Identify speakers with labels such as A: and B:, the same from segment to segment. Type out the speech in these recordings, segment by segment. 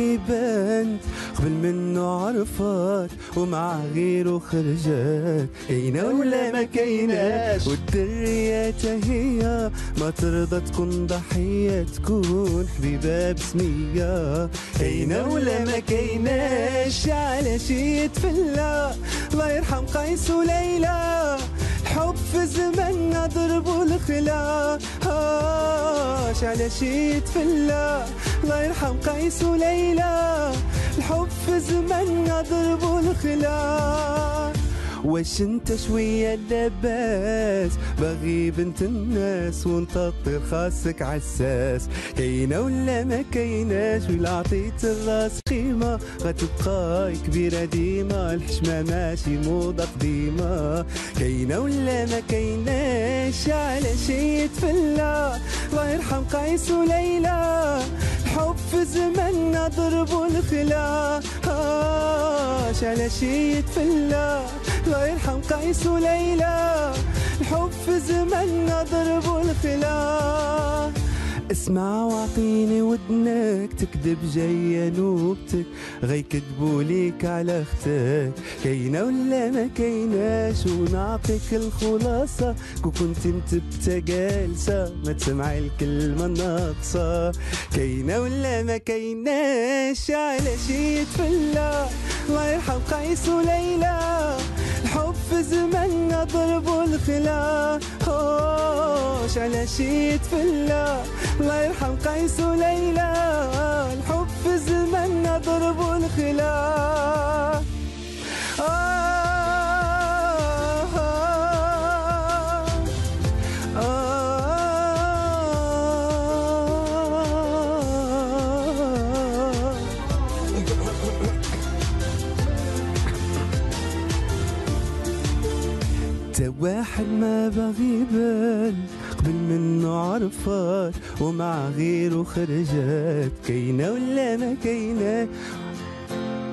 A: بنت قبل منه عرفات ومع غيره خرجت، كاينة ولا ما كايناش؟ والدريات هي ما ترضى تكون ضحية، تكون حبيبة بسمية، كاينة ولا ما كايناش؟ علاش يتفلى الله يرحم قيس وليلى، الحب في زمننا ضربوا الخلا، علاش يتفلى الله يرحم قيس وليلى، الحب في زمننا ضربوا الخلا. واش انت شوية لاباس باغي بنت الناس وانت الطير خاصك عساس، كاينة ولا ما كايناش؟ ولا عطيت الراس قيمة غتبقى كبيرة ديما، الحشمة ماشي موضة قديمة، كاينة ولا ما كايناش؟ علاش يتفلى الله يرحم قيس وليلى، الحب في زمننا ضربوا الخلا، علاش يتفلى الله يرحم قيس وليلى، الحب في زمننا ضربوا الخلا. اسمع واعطيني ودنك، تكذب جاية نوبتك غيكذبوا ليك على اختك، كاينة ولا ما كايناش؟ ونعطيك الخلاصة كون كنت انت جالسة ما تسمعي الكلمة الناقصة، كاينة ولا ما كايناش؟ علاش يتفلى الله يرحم قيس وليلى، الحب في زمننا ضربوا الخلا، علاش يتفلى الله يرحم قيس وليلى، الحب في زمننا ضربوا الخلا. تا واحد ما باغي يبان قبل منه عرفات ومع غيره خرجت، كاينة ولا ما كاينة؟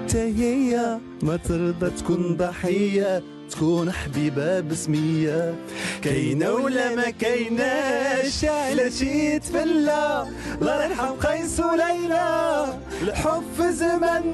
A: تا هي ما ترضى تكون ضحية، تكون حبيبة بسمية، كاينة ولا ما كايناش؟ علاش يتفلى الله يرحم قيس وليلى، الحب في زمن